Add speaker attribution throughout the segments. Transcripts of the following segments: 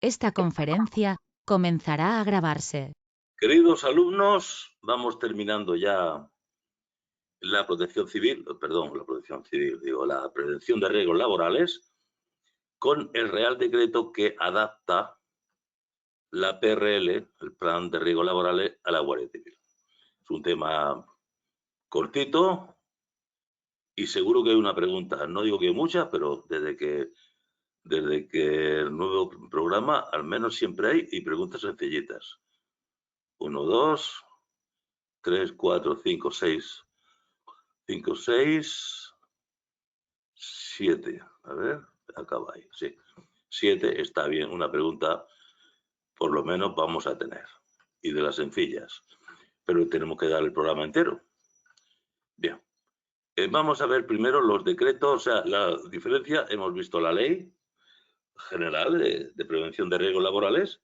Speaker 1: Esta conferencia comenzará a grabarse.
Speaker 2: Queridos alumnos, vamos terminando ya la protección civil, la prevención de riesgos laborales, con el Real Decreto que adapta la PRL, el Plan de Riesgos Laborales, a la Guardia Civil. Es un tema cortito y seguro que hay una pregunta. No digo que hay muchas, pero desde que el nuevo programa, al menos siempre hay, y preguntas sencillitas. 1, 2, 3, 4, 5, 6. 5, 6, 7. A ver, acaba ahí. Sí, 7 está bien. Una pregunta, por lo menos, vamos a tener. Y de las sencillas. Pero tenemos que dar el programa entero. Bien. Vamos a ver primero los decretos, o sea, la diferencia. Hemos visto la ley general de prevención de riesgos laborales.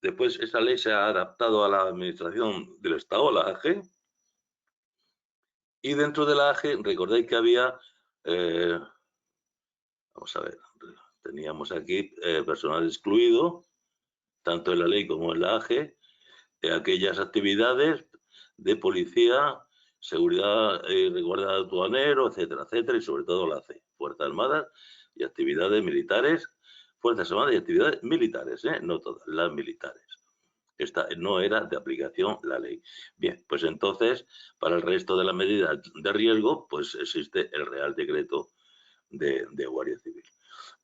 Speaker 2: Después, esa ley se ha adaptado a la Administración del Estado, a la AG. Y dentro de la AG, recordáis que había... vamos a ver, teníamos aquí personal excluido, tanto en la ley como en la AGE, de aquellas actividades de policía, seguridad y resguardo aduanero, etcétera, etcétera, y sobre todo la ACE, Fuerzas Armadas y actividades militares, Fuerzas Armadas y actividades militares, no todas, las militares. Esta no era de aplicación la ley. Bien, pues entonces, para el resto de las medidas de riesgo, pues existe el Real Decreto de Guardia Civil.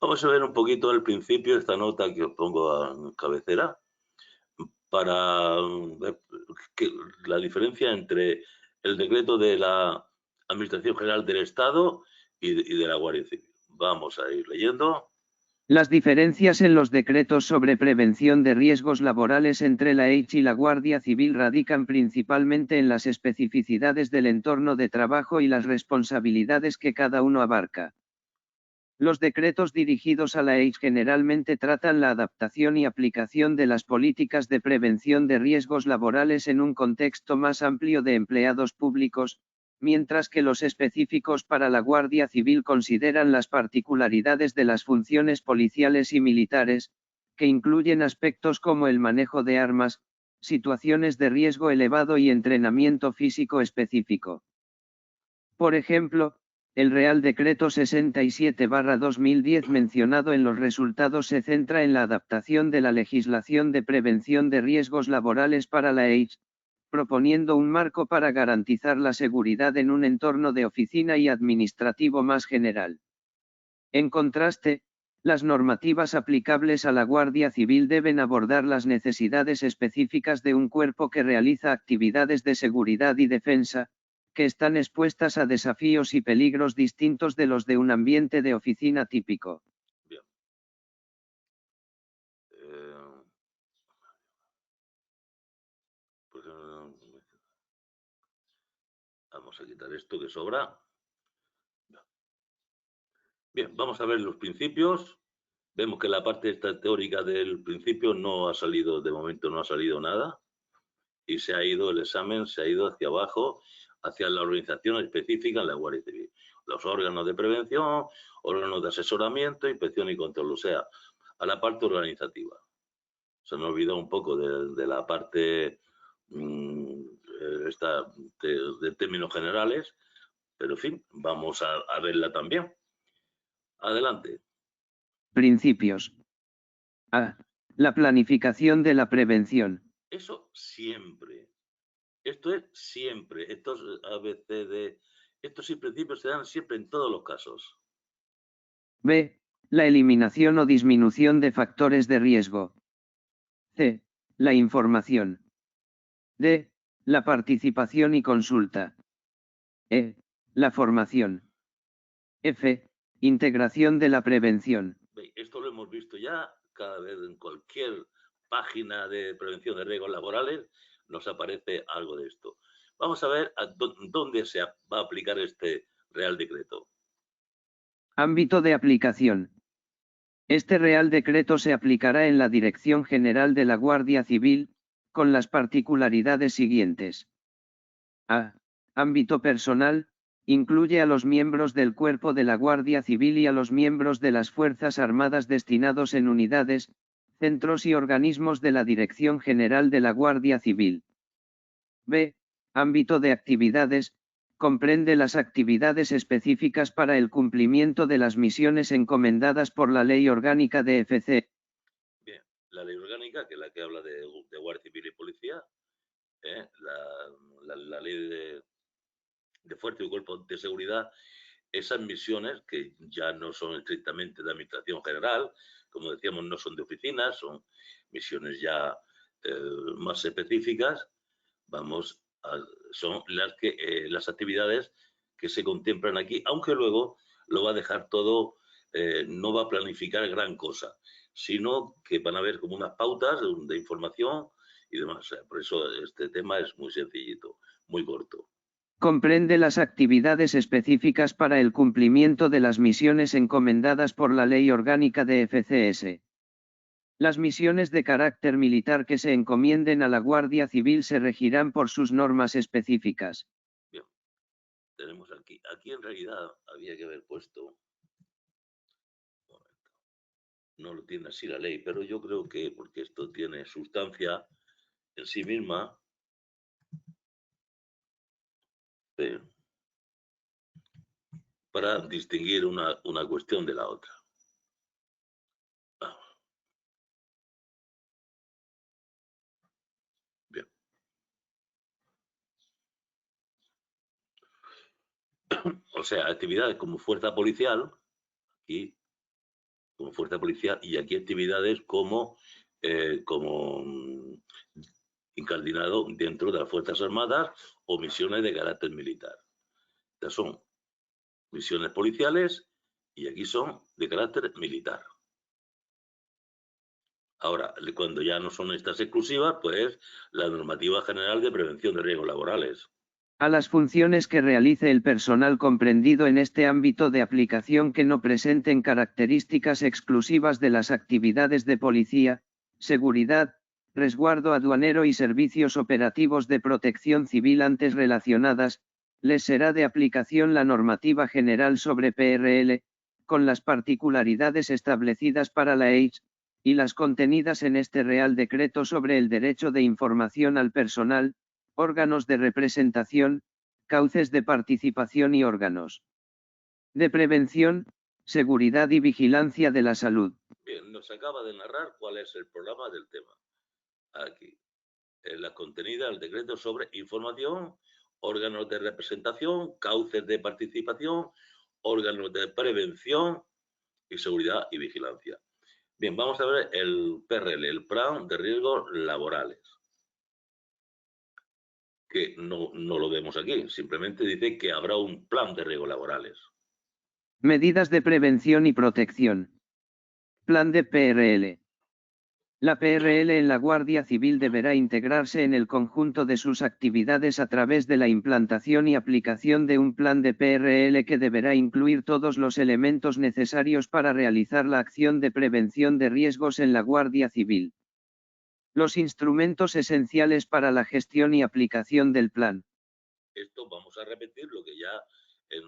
Speaker 2: Vamos a ver un poquito el principio, esta nota que os pongo en cabecera, para ver la diferencia entre el decreto de la Administración General del Estado y de la Guardia Civil. Vamos a ir leyendo.
Speaker 3: Las diferencias en los decretos sobre prevención de riesgos laborales entre la EICH y la Guardia Civil radican principalmente en las especificidades del entorno de trabajo y las responsabilidades que cada uno abarca. Los decretos dirigidos a la EICH generalmente tratan la adaptación y aplicación de las políticas de prevención de riesgos laborales en un contexto más amplio de empleados públicos, mientras que los específicos para la Guardia Civil consideran las particularidades de las funciones policiales y militares, que incluyen aspectos como el manejo de armas, situaciones de riesgo elevado y entrenamiento físico específico. Por ejemplo, el Real Decreto 67/2010 mencionado en los resultados se centra en la adaptación de la legislación de prevención de riesgos laborales para la EICH, proponiendo un marco para garantizar la seguridad en un entorno de oficina y administrativo más general. En contraste, las normativas aplicables a la Guardia Civil deben abordar las necesidades específicas de un cuerpo que realiza actividades de seguridad y defensa, que están expuestas a desafíos y peligros distintos de los de un ambiente de oficina típico.
Speaker 2: Bien. Pues, vamos a quitar esto que sobra. Bien, vamos a ver los principios. Vemos que la parte esta teórica del principio no ha salido, de momento no ha salido nada. Y se ha ido, el examen se ha ido hacia abajo, hacia la organización específica en la Guardia Civil. Los órganos de prevención, órganos de asesoramiento, inspección y control, o sea, a la parte organizativa. Se nos olvidó un poco de la parte de términos generales, pero en fin, vamos a verla también. Adelante.
Speaker 3: Principios. A. La planificación de la prevención.
Speaker 2: Eso siempre. Esto es siempre. Estos ABCD, estos principios se dan siempre en todos los casos.
Speaker 3: B. La eliminación o disminución de factores de riesgo. C. La información. D. La participación y consulta. E. La formación. F. Integración de la prevención.
Speaker 2: Esto lo hemos visto ya cada vez en cualquier página de prevención de riesgos laborales nos aparece algo de esto. Vamos a ver dónde se va a aplicar este Real Decreto.
Speaker 3: Ámbito de aplicación. Este Real Decreto se aplicará en la Dirección General de la Guardia Civil, con las particularidades siguientes. A. Ámbito personal, incluye a los miembros del Cuerpo de la Guardia Civil y a los miembros de las Fuerzas Armadas destinados en unidades, centros y organismos de la Dirección General de la Guardia Civil. B. Ámbito de actividades, comprende las actividades específicas para el cumplimiento de las misiones encomendadas por la Ley Orgánica de FC.
Speaker 2: Bien, la Ley Orgánica, que es la que habla de Guardia Civil y Policía, la Ley de Fuerzas y Cuerpos de Seguridad, esas misiones que ya no son estrictamente de administración general, como decíamos, no son de oficinas, son misiones ya más específicas, son las actividades que se contemplan aquí, aunque luego lo va a dejar todo, no va a planificar gran cosa, sino que van a haber como unas pautas de información y demás. O sea, por eso este tema es muy sencillito, muy corto.
Speaker 3: Comprende las actividades específicas para el cumplimiento de las misiones encomendadas por la Ley Orgánica de FCS. Las misiones de carácter militar que se encomienden a la Guardia Civil se regirán por sus normas específicas.
Speaker 2: Bien, tenemos aquí en realidad había que haber puesto, no lo tiene así la ley, pero yo creo que, porque esto tiene sustancia en sí misma, para distinguir una cuestión de la otra. Bien. O sea, actividades como fuerza policial, aquí, como fuerza policial, y aquí actividades como incardinado dentro de las Fuerzas Armadas o misiones de carácter militar. Estas son misiones policiales y aquí son de carácter militar. Ahora, cuando ya no son estas exclusivas, pues la normativa general de prevención de riesgos laborales.
Speaker 3: A las funciones que realice el personal comprendido en este ámbito de aplicación que no presenten características exclusivas de las actividades de policía, seguridad, resguardo aduanero y servicios operativos de protección civil antes relacionadas, les será de aplicación la normativa general sobre PRL, con las particularidades establecidas para la EITS, y las contenidas en este Real Decreto sobre el derecho de información al personal, órganos de representación, cauces de participación y órganos de prevención, seguridad y vigilancia de la salud.
Speaker 2: Bien, nos acaba de narrar cuál es el programa del tema. Aquí, en la contenida del decreto sobre información, órganos de representación, cauces de participación, órganos de prevención y seguridad y vigilancia. Bien, vamos a ver el PRL, el Plan de Riesgos Laborales, que no lo vemos aquí, simplemente dice que habrá un plan de riesgos laborales.
Speaker 3: Medidas de prevención y protección. Plan de PRL. La PRL en la Guardia Civil deberá integrarse en el conjunto de sus actividades a través de la implantación y aplicación de un plan de PRL que deberá incluir todos los elementos necesarios para realizar la acción de prevención de riesgos en la Guardia Civil. Los instrumentos esenciales para la gestión y aplicación del plan.
Speaker 2: Esto vamos a repetir lo que ya en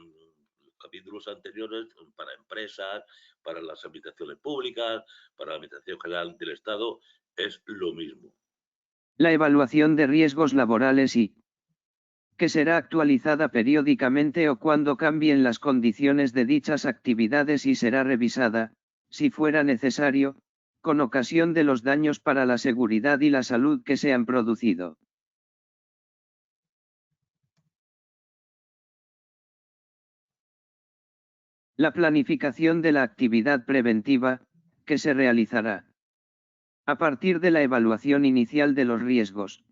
Speaker 2: los capítulos anteriores para empresas, para las administraciones públicas, para la Administración General del Estado, es lo mismo.
Speaker 3: La evaluación de riesgos laborales y que será actualizada periódicamente o cuando cambien las condiciones de dichas actividades y será revisada, si fuera necesario, con ocasión de los daños para la seguridad y la salud que se han producido. La planificación de la actividad preventiva, que se realizará a partir de la evaluación inicial de los riesgos,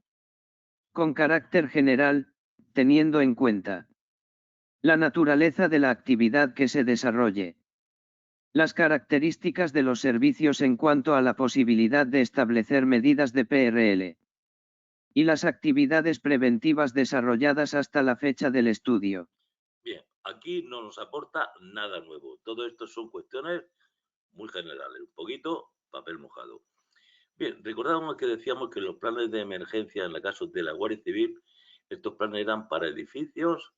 Speaker 3: con carácter general, teniendo en cuenta la naturaleza de la actividad que se desarrolle, las características de los servicios en cuanto a la posibilidad de establecer medidas de PRL, y las actividades preventivas desarrolladas hasta la fecha del estudio.
Speaker 2: Bien, aquí no nos aporta nada nuevo. Todo esto son cuestiones muy generales, un poquito papel mojado. Bien, recordamos que decíamos que los planes de emergencia en el caso de la Guardia Civil, estos planes eran para edificios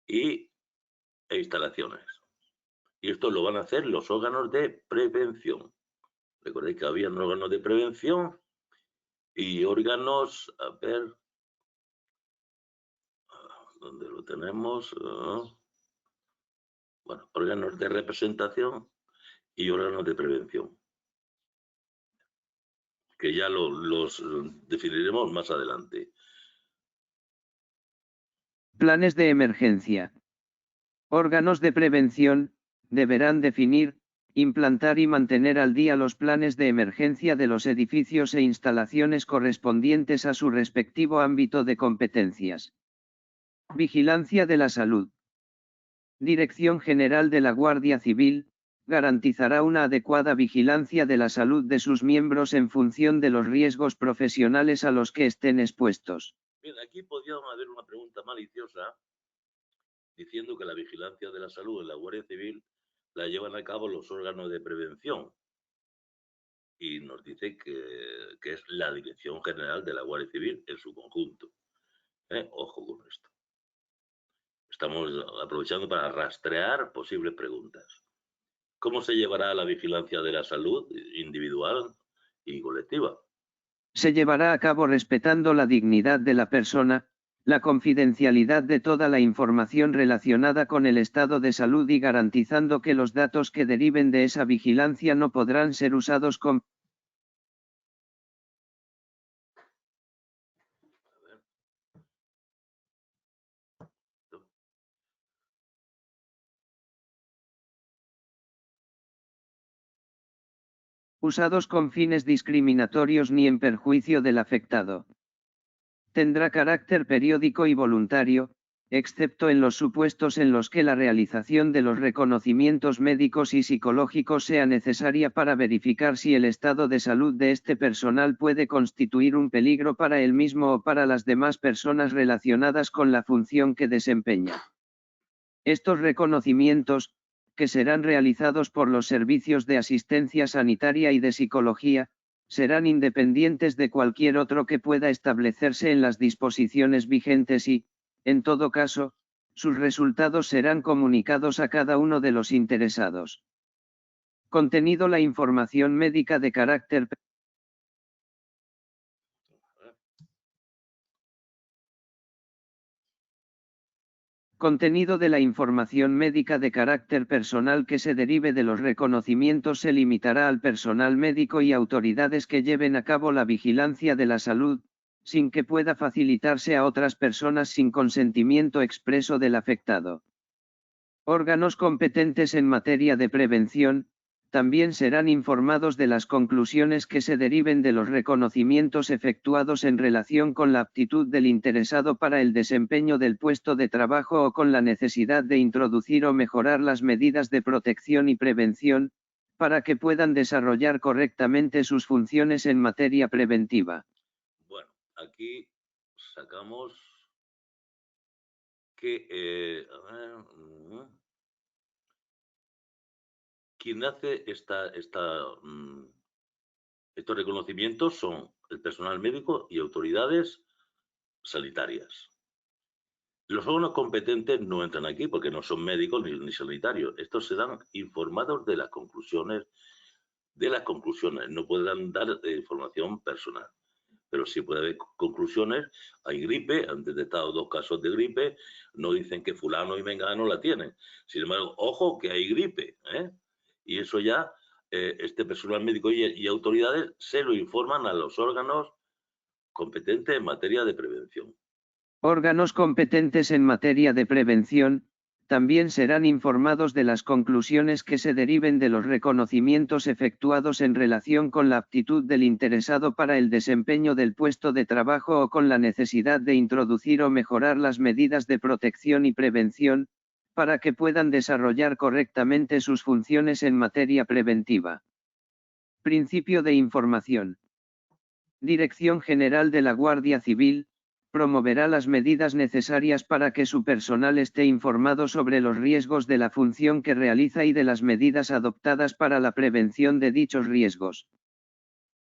Speaker 2: e instalaciones. Y esto lo van a hacer los órganos de prevención. Recordéis que había órganos de prevención y órganos, a ver, ¿dónde lo tenemos? Bueno, órganos de representación y órganos de prevención, que ya los definiremos más adelante.
Speaker 3: Planes de emergencia. Órganos de prevención deberán definir, implantar y mantener al día los planes de emergencia de los edificios e instalaciones correspondientes a su respectivo ámbito de competencias. Vigilancia de la salud. Dirección General de la Guardia Civil garantizará una adecuada vigilancia de la salud de sus miembros en función de los riesgos profesionales a los que estén expuestos.
Speaker 2: Bien, aquí podría haber una pregunta maliciosa diciendo que la vigilancia de la salud en la Guardia Civil la llevan a cabo los órganos de prevención. Y nos dice que es la Dirección General de la Guardia Civil en su conjunto. Ojo con esto. Estamos aprovechando para rastrear posibles preguntas. ¿Cómo se llevará la vigilancia de la salud individual y colectiva?
Speaker 3: Se llevará a cabo respetando la dignidad de la persona, la confidencialidad de toda la información relacionada con el estado de salud y garantizando que los datos que deriven de esa vigilancia no podrán ser usados con fines discriminatorios ni en perjuicio del afectado. Tendrá carácter periódico y voluntario, excepto en los supuestos en los que la realización de los reconocimientos médicos y psicológicos sea necesaria para verificar si el estado de salud de este personal puede constituir un peligro para él mismo o para las demás personas relacionadas con la función que desempeña. Estos reconocimientos, que serán realizados por los servicios de asistencia sanitaria y de psicología, serán independientes de cualquier otro que pueda establecerse en las disposiciones vigentes y, en todo caso, sus resultados serán comunicados a cada uno de los interesados. Contenido: la información médica de carácter Contenido de la información médica de carácter personal que se derive de los reconocimientos se limitará al personal médico y autoridades que lleven a cabo la vigilancia de la salud, sin que pueda facilitarse a otras personas sin consentimiento expreso del afectado. Órganos competentes en materia de prevención también serán informados de las conclusiones que se deriven de los reconocimientos efectuados en relación con la aptitud del interesado para el desempeño del puesto de trabajo o con la necesidad de introducir o mejorar las medidas de protección y prevención, para que puedan desarrollar correctamente sus funciones en materia preventiva.
Speaker 2: Bueno, aquí sacamos que quien hace estos reconocimientos son el personal médico y autoridades sanitarias. Los órganos competentes no entran aquí porque no son médicos ni sanitarios. Estos serán informados de las conclusiones. No podrán dar información personal, pero sí puede haber conclusiones. Hay gripe, han detectado 2 casos de gripe, no dicen que fulano y mengano la tienen. Sin embargo, ojo que hay gripe, y eso ya este personal médico y autoridades se lo informan a los órganos competentes en materia de prevención.
Speaker 3: Órganos competentes en materia de prevención también serán informados de las conclusiones que se deriven de los reconocimientos efectuados en relación con la aptitud del interesado para el desempeño del puesto de trabajo o con la necesidad de introducir o mejorar las medidas de protección y prevención, para que puedan desarrollar correctamente sus funciones en materia preventiva. Principio de información. Dirección General de la Guardia Civil promoverá las medidas necesarias para que su personal esté informado sobre los riesgos de la función que realiza y de las medidas adoptadas para la prevención de dichos riesgos.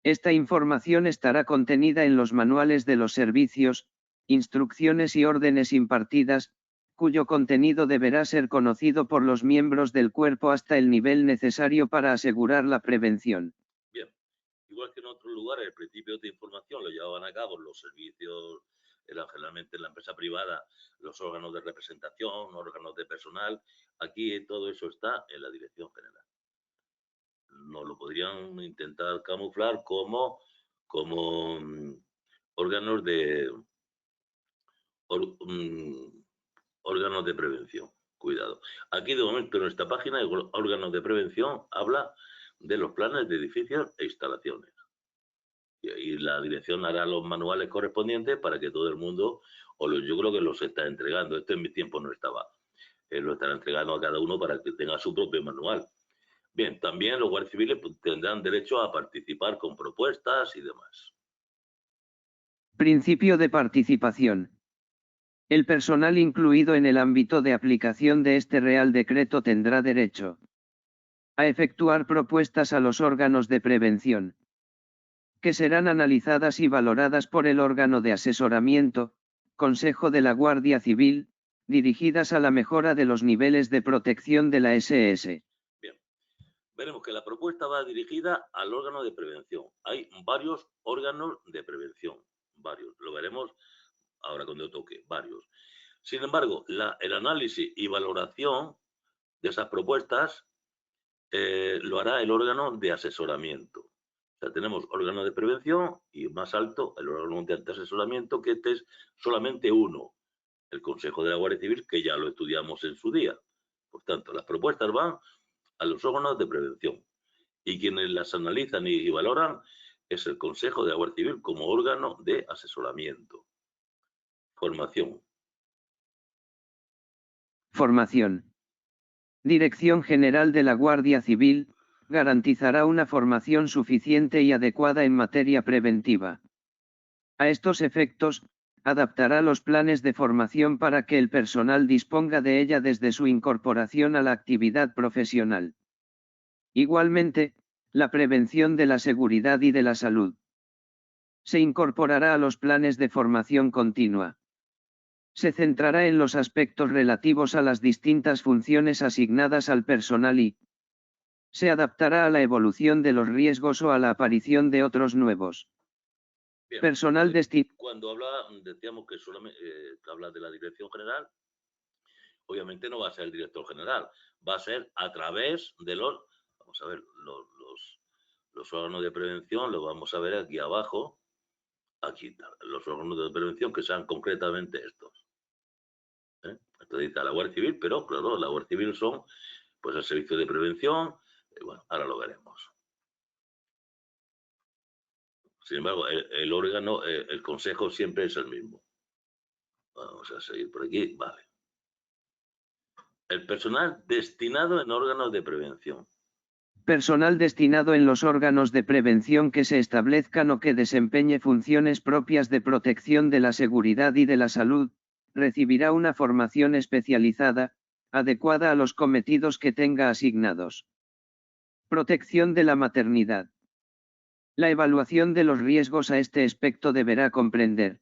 Speaker 3: Esta información estará contenida en los manuales de los servicios, instrucciones y órdenes impartidas, cuyo contenido deberá ser conocido por los miembros del cuerpo hasta el nivel necesario para asegurar la prevención.
Speaker 2: Bien, igual que en otros lugares, el principio de información lo llevaban a cabo los servicios, eran generalmente en la empresa privada, los órganos de representación, órganos de personal. Aquí todo eso está en la dirección general. No lo podrían intentar camuflar como órganos de órganos de prevención. Cuidado. Aquí de momento en esta página de órganos de prevención habla de los planes de edificios e instalaciones. Y la dirección hará los manuales correspondientes para que todo el mundo, yo creo que los está entregando. Esto en mi tiempo no estaba. Lo estará entregando a cada uno para que tenga su propio manual. Bien, también los guardias civiles tendrán derecho a participar con propuestas y demás.
Speaker 3: Principio de participación. El personal incluido en el ámbito de aplicación de este Real Decreto tendrá derecho a efectuar propuestas a los órganos de prevención, que serán analizadas y valoradas por el órgano de asesoramiento, Consejo de la Guardia Civil, dirigidas a la mejora de los niveles de protección de la SS.
Speaker 2: Bien, veremos que la propuesta va dirigida al órgano de prevención. Hay varios órganos de prevención, varios, lo veremos ahora cuando toque, varios. Sin embargo, el análisis y valoración de esas propuestas lo hará el órgano de asesoramiento. O sea, tenemos órgano de prevención y más alto el órgano de asesoramiento, que este es solamente uno, el Consejo de la Guardia Civil, que ya lo estudiamos en su día. Por tanto, las propuestas van a los órganos de prevención y quienes las analizan y valoran es el Consejo de la Guardia Civil como órgano de asesoramiento. Formación.
Speaker 3: Formación. Dirección General de la Guardia Civil garantizará una formación suficiente y adecuada en materia preventiva. A estos efectos, adaptará los planes de formación para que el personal disponga de ella desde su incorporación a la actividad profesional. Igualmente, la prevención de la seguridad y de la salud se incorporará a los planes de formación continua. Se centrará en los aspectos relativos a las distintas funciones asignadas al personal y se adaptará a la evolución de los riesgos o a la aparición de otros nuevos.
Speaker 2: Bien,
Speaker 3: Personal destinado.
Speaker 2: Cuando decíamos que solamente habla de la dirección general, obviamente no va a ser el director general, va a ser a través de vamos a ver, los órganos de prevención, los vamos a ver aquí abajo, aquí los órganos de prevención que sean concretamente estos. Esto dice a la Guardia Civil, pero claro, la Guardia Civil son pues el servicio de prevención, bueno, ahora lo veremos. Sin embargo, el órgano, el consejo siempre es el mismo. Vamos a seguir por aquí, vale. El personal destinado en órganos de prevención.
Speaker 3: Personal destinado en los órganos de prevención que se establezcan o que desempeñe funciones propias de protección de la seguridad y de la salud, recibirá una formación especializada, adecuada a los cometidos que tenga asignados. Protección de la maternidad. La evaluación de los riesgos a este aspecto deberá comprender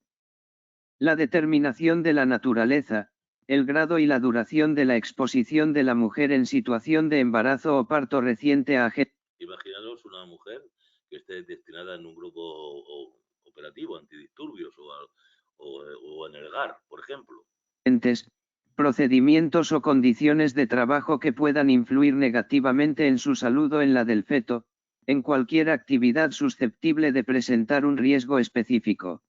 Speaker 3: la determinación de la naturaleza, el grado y la duración de la exposición de la mujer en situación de embarazo o parto reciente a agentes.
Speaker 2: Imaginaros una mujer que esté destinada en un grupo operativo antidisturbios o en el GAR, por ejemplo.
Speaker 3: Procedimientos o condiciones de trabajo que puedan influir negativamente en su salud o en la del feto, en cualquier actividad susceptible de presentar un riesgo específico.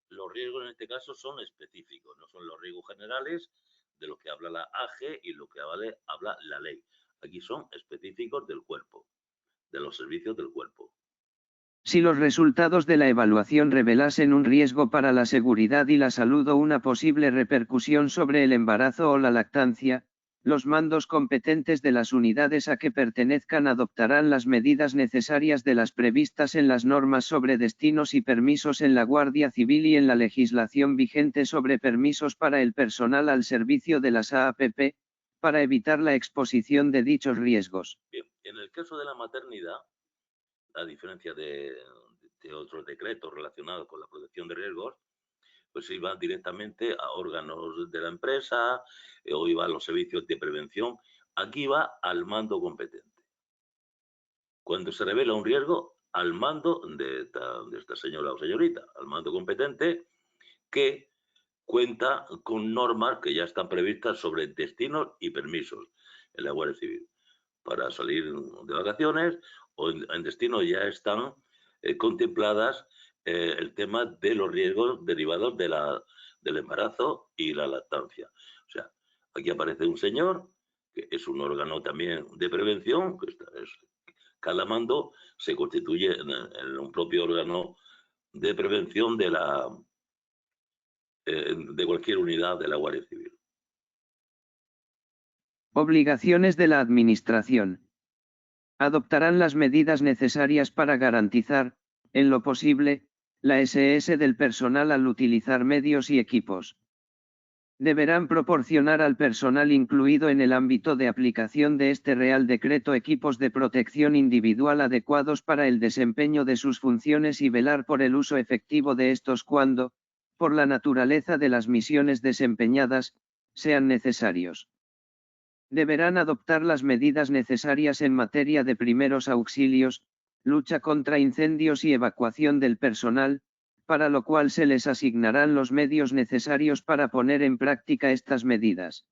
Speaker 2: Los riesgos en este caso son específicos, no son los riesgos generales de lo que habla la AG y lo que habla la ley. Aquí son específicos del cuerpo, de los servicios del cuerpo.
Speaker 3: Si los resultados de la evaluación revelasen un riesgo para la seguridad y la salud o una posible repercusión sobre el embarazo o la lactancia, los mandos competentes de las unidades a que pertenezcan adoptarán las medidas necesarias de las previstas en las normas sobre destinos y permisos en la Guardia Civil y en la legislación vigente sobre permisos para el personal al servicio de las AAPP, para evitar la exposición de dichos riesgos.
Speaker 2: Bien, en el caso de la maternidad, a diferencia de otros decretos relacionados con la protección de riesgos, pues iba directamente a órganos de la empresa o iba a los servicios de prevención. Aquí va al mando competente. Cuando se revela un riesgo, al mando de esta señora o señorita, al mando competente, que cuenta con normas que ya están previstas sobre destinos y permisos en la Guardia Civil. Para salir de vacaciones o en destino ya están contempladas el tema de los riesgos derivados del embarazo y la lactancia. O sea, aquí aparece un señor que es un órgano también de prevención, que cada mando se constituye en un propio órgano de prevención de cualquier unidad de la Guardia Civil.
Speaker 3: Obligaciones de la Administración. Adoptarán las medidas necesarias para garantizar, en lo posible, la SS del personal al utilizar medios y equipos. Deberán proporcionar al personal incluido en el ámbito de aplicación de este Real Decreto equipos de protección individual adecuados para el desempeño de sus funciones y velar por el uso efectivo de estos cuando, por la naturaleza de las misiones desempeñadas, sean necesarios. Deberán adoptar las medidas necesarias en materia de primeros auxilios, lucha contra incendios y evacuación del personal, para lo cual se les asignarán los medios necesarios para poner en práctica estas medidas.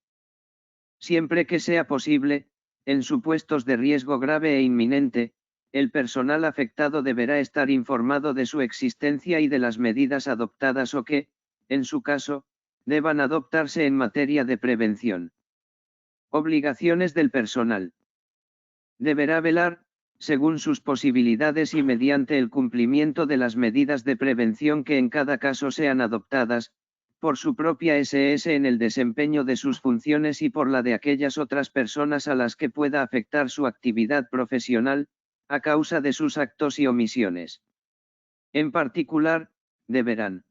Speaker 3: Siempre que sea posible, en supuestos de riesgo grave e inminente, el personal afectado deberá estar informado de su existencia y de las medidas adoptadas o que, en su caso, deban adoptarse en materia de prevención. Obligaciones del personal. Deberá velar, según sus posibilidades y mediante el cumplimiento de las medidas de prevención que en cada caso sean adoptadas, por su propia SS en el desempeño de sus funciones y por la de aquellas otras personas a las que pueda afectar su actividad profesional, a causa de sus actos y omisiones. En particular, deberán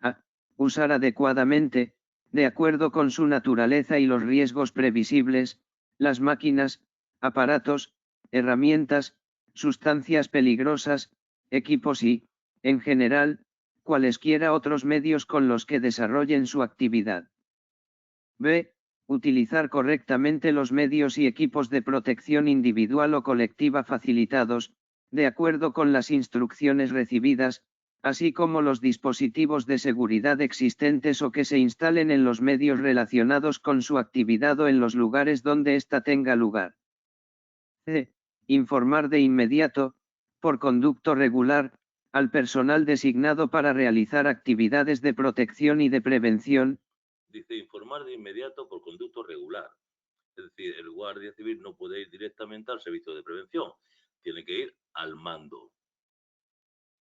Speaker 3: a. Usar adecuadamente, de acuerdo con su naturaleza y los riesgos previsibles, las máquinas, aparatos, herramientas, sustancias peligrosas, equipos y, en general, cualesquiera otros medios con los que desarrollen su actividad. B. Utilizar correctamente los medios y equipos de protección individual o colectiva facilitados, de acuerdo con las instrucciones recibidas, así como los dispositivos de seguridad existentes o que se instalen en los medios relacionados con su actividad o en los lugares donde ésta tenga lugar. C. Informar de inmediato, por conducto regular, al personal designado para realizar actividades de protección y de prevención.
Speaker 2: Dice informar de inmediato por conducto regular. Es decir, el Guardia Civil no puede ir directamente al servicio de prevención, tiene que ir al mando,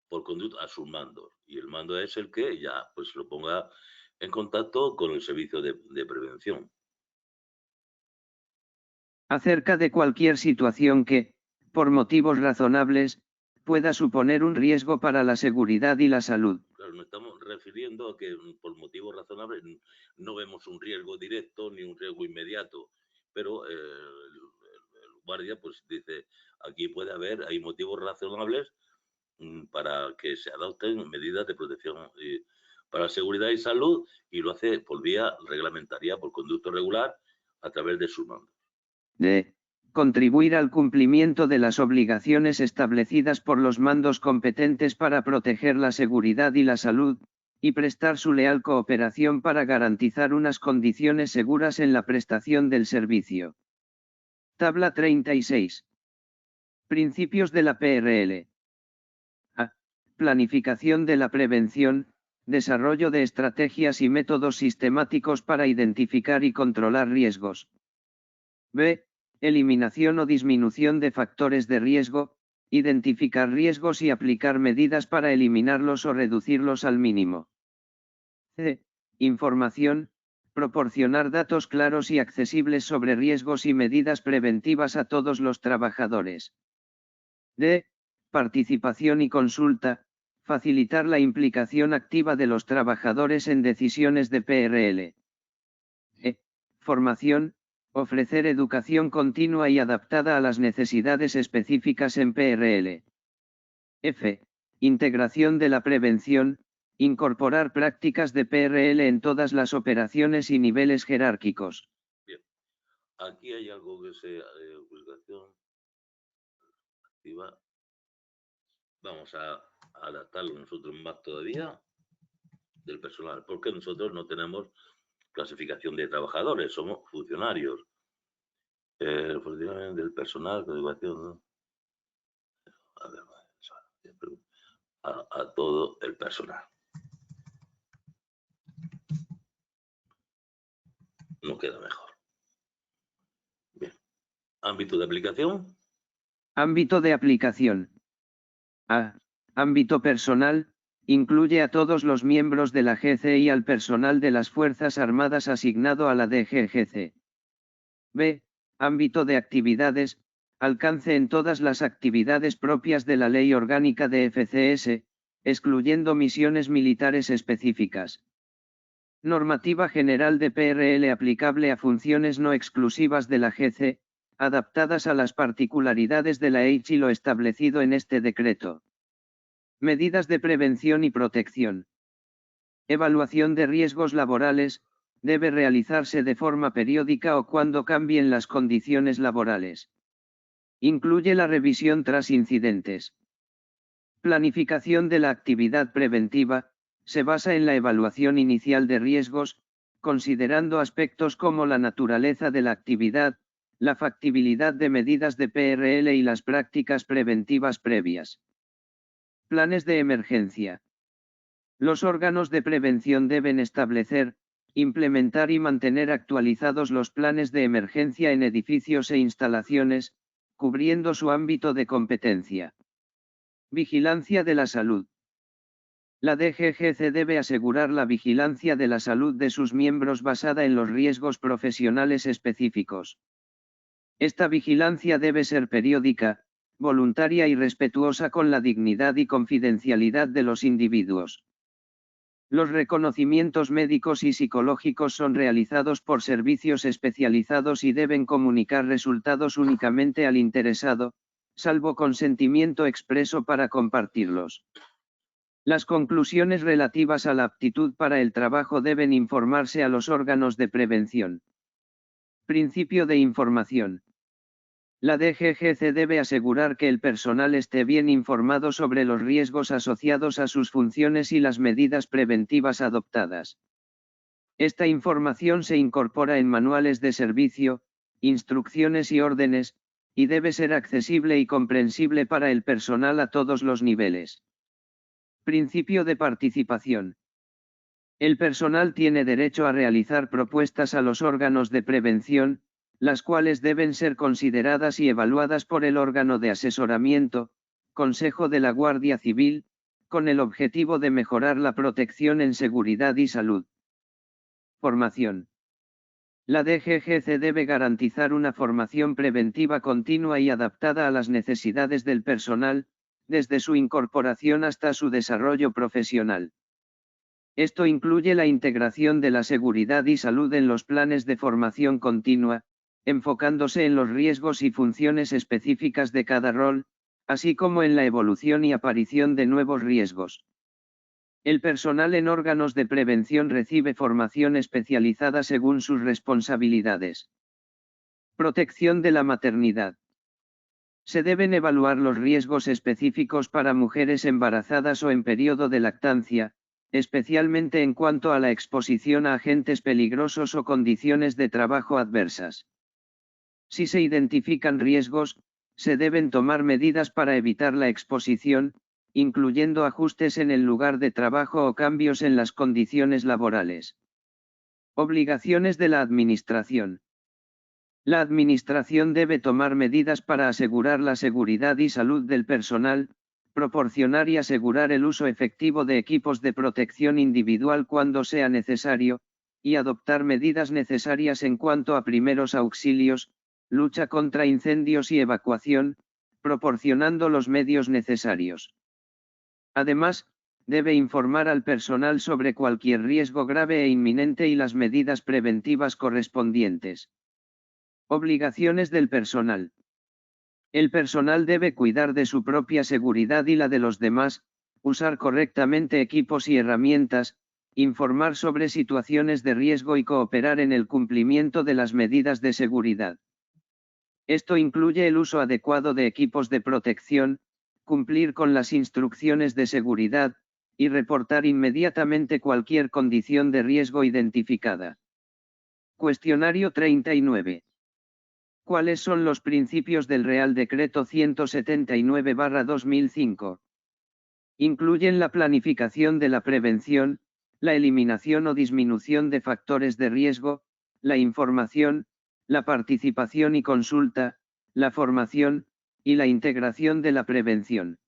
Speaker 2: por conducto a sus mandos. Y el mando es el que ya pues lo ponga en contacto con el servicio de prevención.
Speaker 3: Acerca de cualquier situación que, por motivos razonables, pueda suponer un riesgo para la seguridad y la salud.
Speaker 2: Claro, nos estamos refiriendo a que por motivos razonables no vemos un riesgo directo ni un riesgo inmediato, pero el guardia pues dice, aquí hay motivos razonables para que se adopten medidas de protección para seguridad y salud, y lo hace por vía reglamentaria, por conducto regular, a través de su mando.
Speaker 3: D. Contribuir al cumplimiento de las obligaciones establecidas por los mandos competentes para proteger la seguridad y la salud, y prestar su leal cooperación para garantizar unas condiciones seguras en la prestación del servicio. Tabla 36. Principios de la PRL. A. Planificación de la prevención, desarrollo de estrategias y métodos sistemáticos para identificar y controlar riesgos. B. Eliminación o disminución de factores de riesgo, identificar riesgos y aplicar medidas para eliminarlos o reducirlos al mínimo. C. Información, proporcionar datos claros y accesibles sobre riesgos y medidas preventivas a todos los trabajadores. D. Participación y consulta, facilitar la implicación activa de los trabajadores en decisiones de PRL. E. Formación, ofrecer educación continua y adaptada a las necesidades específicas en PRL. F. Integración de la prevención, incorporar prácticas de PRL en todas las operaciones y niveles jerárquicos.
Speaker 2: Bien, aquí hay algo que se obligación activa vamos a adaptarlo nosotros más todavía del personal, porque nosotros no tenemos clasificación de trabajadores, somos funcionarios. Funcionamiento del personal, educación, a todo el personal. No queda mejor. Bien. Ámbito de aplicación.
Speaker 3: Ámbito de aplicación. A. Ámbito personal. Incluye a todos los miembros de la GC y al personal de las Fuerzas Armadas asignado a la DGGC. B. Ámbito de actividades. Alcance en todas las actividades propias de la Ley Orgánica de FCS, excluyendo misiones militares específicas. Normativa General de PRL aplicable a funciones no exclusivas de la GC, adaptadas a las particularidades de la EICH y lo establecido en este decreto. Medidas de prevención y protección. Evaluación de riesgos laborales, debe realizarse de forma periódica o cuando cambien las condiciones laborales. Incluye la revisión tras incidentes. Planificación de la actividad preventiva, se basa en la evaluación inicial de riesgos, considerando aspectos como la naturaleza de la actividad, la factibilidad de medidas de PRL y las prácticas preventivas previas. Planes de emergencia. Los órganos de prevención deben establecer, implementar y mantener actualizados los planes de emergencia en edificios e instalaciones, cubriendo su ámbito de competencia. Vigilancia de la salud. La DGGC debe asegurar la vigilancia de la salud de sus miembros basada en los riesgos profesionales específicos. Esta vigilancia debe ser periódica, voluntaria y respetuosa con la dignidad y confidencialidad de los individuos. Los reconocimientos médicos y psicológicos son realizados por servicios especializados y deben comunicar resultados únicamente al interesado, salvo consentimiento expreso para compartirlos. Las conclusiones relativas a la aptitud para el trabajo deben informarse a los órganos de prevención. Principio de información. La DGGC debe asegurar que el personal esté bien informado sobre los riesgos asociados a sus funciones y las medidas preventivas adoptadas. Esta información se incorpora en manuales de servicio, instrucciones y órdenes, y debe ser accesible y comprensible para el personal a todos los niveles. Principio de participación. El personal tiene derecho a realizar propuestas a los órganos de prevención, las cuales deben ser consideradas y evaluadas por el órgano de asesoramiento, Consejo de la Guardia Civil, con el objetivo de mejorar la protección en seguridad y salud. Formación. La DGGC debe garantizar una formación preventiva continua y adaptada a las necesidades del personal, desde su incorporación hasta su desarrollo profesional. Esto incluye la integración de la seguridad y salud en los planes de formación continua, enfocándose en los riesgos y funciones específicas de cada rol, así como en la evolución y aparición de nuevos riesgos. El personal en órganos de prevención recibe formación especializada según sus responsabilidades. Protección de la maternidad. Se deben evaluar los riesgos específicos para mujeres embarazadas o en periodo de lactancia, especialmente en cuanto a la exposición a agentes peligrosos o condiciones de trabajo adversas. Si se identifican riesgos, se deben tomar medidas para evitar la exposición, incluyendo ajustes en el lugar de trabajo o cambios en las condiciones laborales. Obligaciones de la Administración. La Administración debe tomar medidas para asegurar la seguridad y salud del personal, proporcionar y asegurar el uso efectivo de equipos de protección individual cuando sea necesario, y adoptar medidas necesarias en cuanto a primeros auxilios, lucha contra incendios y evacuación, proporcionando los medios necesarios. Además, debe informar al personal sobre cualquier riesgo grave e inminente y las medidas preventivas correspondientes. Obligaciones del personal. El personal debe cuidar de su propia seguridad y la de los demás, usar correctamente equipos y herramientas, informar sobre situaciones de riesgo y cooperar en el cumplimiento de las medidas de seguridad. Esto incluye el uso adecuado de equipos de protección, cumplir con las instrucciones de seguridad, y reportar inmediatamente cualquier condición de riesgo identificada. Cuestionario 39. ¿Cuáles son los principios del Real Decreto 179/2005? Incluyen la planificación de la prevención, la eliminación o disminución de factores de riesgo, la información, la participación y consulta, la formación, y la integración de la prevención.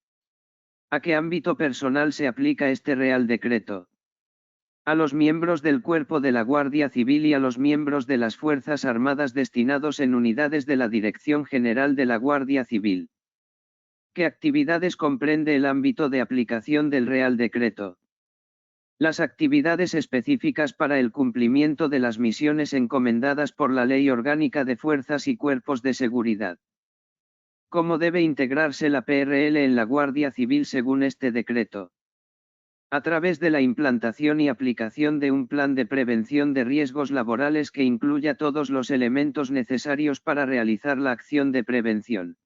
Speaker 3: ¿A qué ámbito personal se aplica este Real Decreto? A los miembros del Cuerpo de la Guardia Civil y a los miembros de las Fuerzas Armadas destinados en unidades de la Dirección General de la Guardia Civil. ¿Qué actividades comprende el ámbito de aplicación del Real Decreto? Las actividades específicas para el cumplimiento de las misiones encomendadas por la Ley Orgánica de Fuerzas y Cuerpos de Seguridad. ¿Cómo debe integrarse la PRL en la Guardia Civil según este decreto? A través de la implantación y aplicación de un plan de prevención de riesgos laborales que incluya todos los elementos necesarios para realizar la acción de prevención.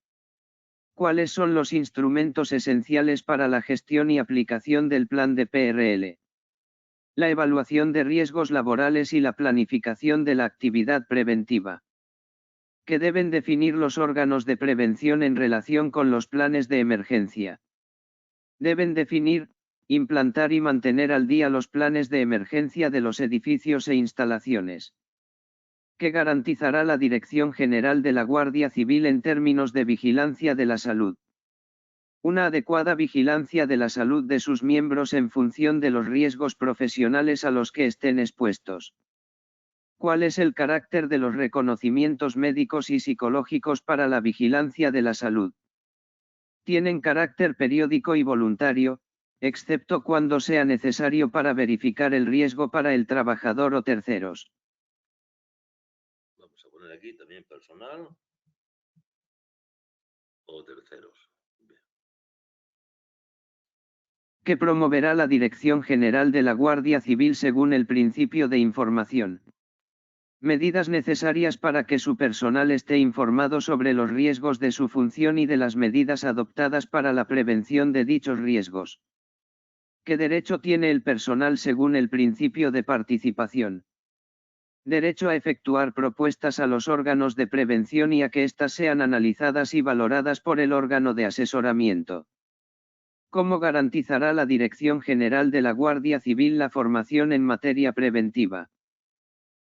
Speaker 3: ¿Cuáles son los instrumentos esenciales para la gestión y aplicación del plan de PRL? La evaluación de riesgos laborales y la planificación de la actividad preventiva. ¿Qué deben definir los órganos de prevención en relación con los planes de emergencia? Deben definir, implantar y mantener al día los planes de emergencia de los edificios e instalaciones. ¿Qué garantizará la Dirección General de la Guardia Civil en términos de vigilancia de la salud? Una adecuada vigilancia de la salud de sus miembros en función de los riesgos profesionales a los que estén expuestos. ¿Cuál es el carácter de los reconocimientos médicos y psicológicos para la vigilancia de la salud? Tienen carácter periódico y voluntario, excepto cuando sea necesario para verificar el riesgo para el trabajador o terceros.
Speaker 2: Vamos a poner aquí también personal o terceros. Bien.
Speaker 3: ¿Qué promoverá la Dirección General de la Guardia Civil según el principio de información? Medidas necesarias para que su personal esté informado sobre los riesgos de su función y de las medidas adoptadas para la prevención de dichos riesgos. ¿Qué derecho tiene el personal según el principio de participación? Derecho a efectuar propuestas a los órganos de prevención y a que éstas sean analizadas y valoradas por el órgano de asesoramiento. ¿Cómo garantizará la Dirección General de la Guardia Civil la formación en materia preventiva?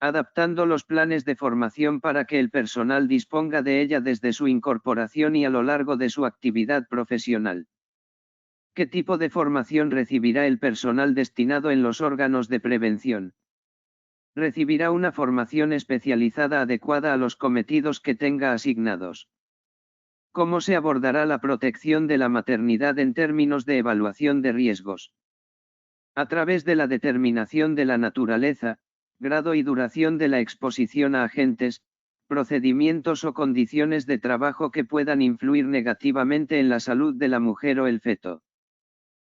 Speaker 3: Adaptando los planes de formación para que el personal disponga de ella desde su incorporación y a lo largo de su actividad profesional. ¿Qué tipo de formación recibirá el personal destinado en los órganos de prevención? Recibirá una formación especializada adecuada a los cometidos que tenga asignados. ¿Cómo se abordará la protección de la maternidad en términos de evaluación de riesgos? A través de la determinación de la naturaleza, grado y duración de la exposición a agentes, procedimientos o condiciones de trabajo que puedan influir negativamente en la salud de la mujer o el feto.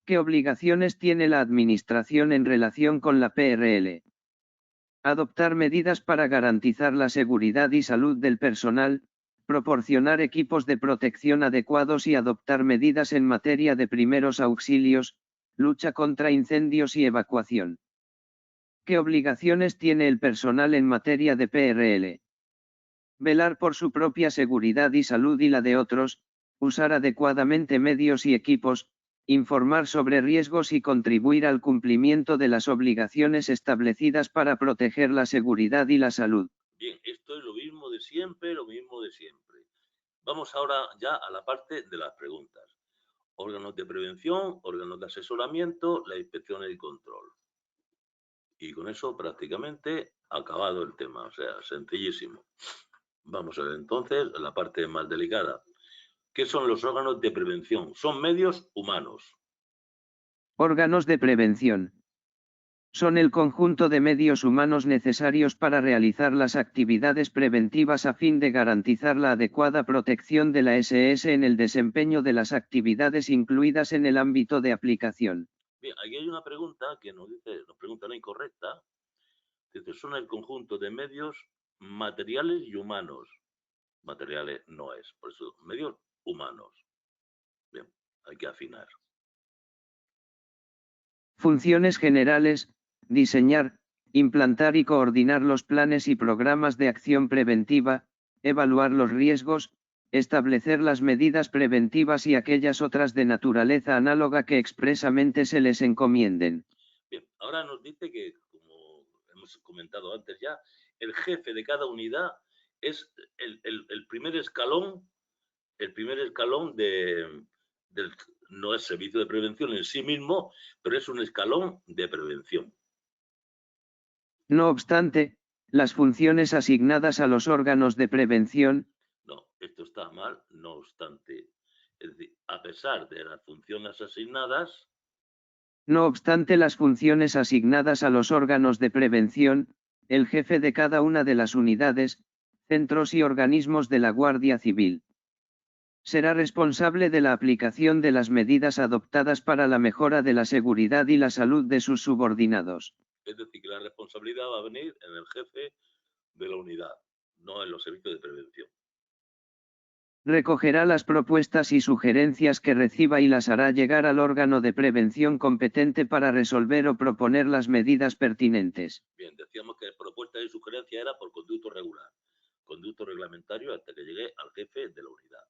Speaker 3: ¿Qué obligaciones tiene la Administración en relación con la PRL? Adoptar medidas para garantizar la seguridad y salud del personal, proporcionar equipos de protección adecuados y adoptar medidas en materia de primeros auxilios, lucha contra incendios y evacuación. ¿Qué obligaciones tiene el personal en materia de PRL? Velar por su propia seguridad y salud y la de otros, usar adecuadamente medios y equipos, informar sobre riesgos y contribuir al cumplimiento de las obligaciones establecidas para proteger la seguridad y la salud.
Speaker 2: Bien, esto es lo mismo de siempre, lo mismo de siempre. Vamos ahora ya a la parte de las preguntas. Órganos de prevención, órganos de asesoramiento, la inspección y el control. Y con eso prácticamente acabado el tema, o sea, sencillísimo. Vamos a ver entonces la parte más delicada. ¿Qué son los órganos de prevención? Son medios humanos.
Speaker 3: Órganos de prevención. Son el conjunto de medios humanos necesarios para realizar las actividades preventivas a fin de garantizar la adecuada protección de la SS en el desempeño de las actividades incluidas en el ámbito de aplicación.
Speaker 2: Bien, aquí hay una pregunta que nos pregunta la incorrecta. Dice, son el conjunto de medios materiales y humanos. Materiales no es, por eso medios humanos. Bien. hay que afinar.
Speaker 3: Funciones generales: diseñar, implantar y coordinar los planes y programas de acción preventiva, evaluar los riesgos, establecer las medidas preventivas y aquellas otras de naturaleza análoga que expresamente se les encomienden.
Speaker 2: Bien, ahora nos dice que, como hemos comentado antes ya, el jefe de cada unidad es el primer escalón, no es servicio de prevención en sí mismo, pero es un escalón de prevención.
Speaker 3: No obstante, las funciones asignadas a los órganos de prevención,
Speaker 2: No, esto está mal, no obstante. Es decir, a pesar de las funciones asignadas,
Speaker 3: no obstante las funciones asignadas a los órganos de prevención, el jefe de cada una de las unidades, centros y organismos de la Guardia Civil será responsable de la aplicación de las medidas adoptadas para la mejora de la seguridad y la salud de sus subordinados.
Speaker 2: es decir, que la responsabilidad va a venir en el jefe de la unidad, no en los servicios de prevención.
Speaker 3: Recogerá las propuestas y sugerencias que reciba y las hará llegar al órgano de prevención competente para resolver o proponer las medidas pertinentes.
Speaker 2: Bien, decíamos que propuesta y sugerencia era por conducto regular, conducto reglamentario hasta que llegue al jefe de la unidad.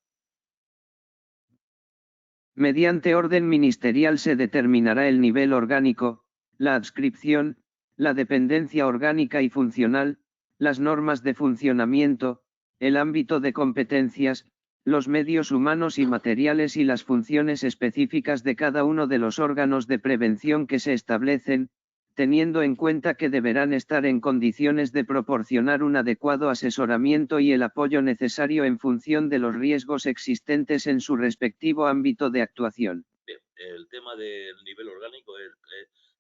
Speaker 3: Mediante orden ministerial se determinará el nivel orgánico, la adscripción, la dependencia orgánica y funcional, las normas de funcionamiento, el ámbito de competencias, los medios humanos y materiales y las funciones específicas de cada uno de los órganos de prevención que se establecen, teniendo en cuenta que deberán estar en condiciones de proporcionar un adecuado asesoramiento y el apoyo necesario en función de los riesgos existentes en su respectivo ámbito de actuación.
Speaker 2: Bien, el tema del nivel orgánico es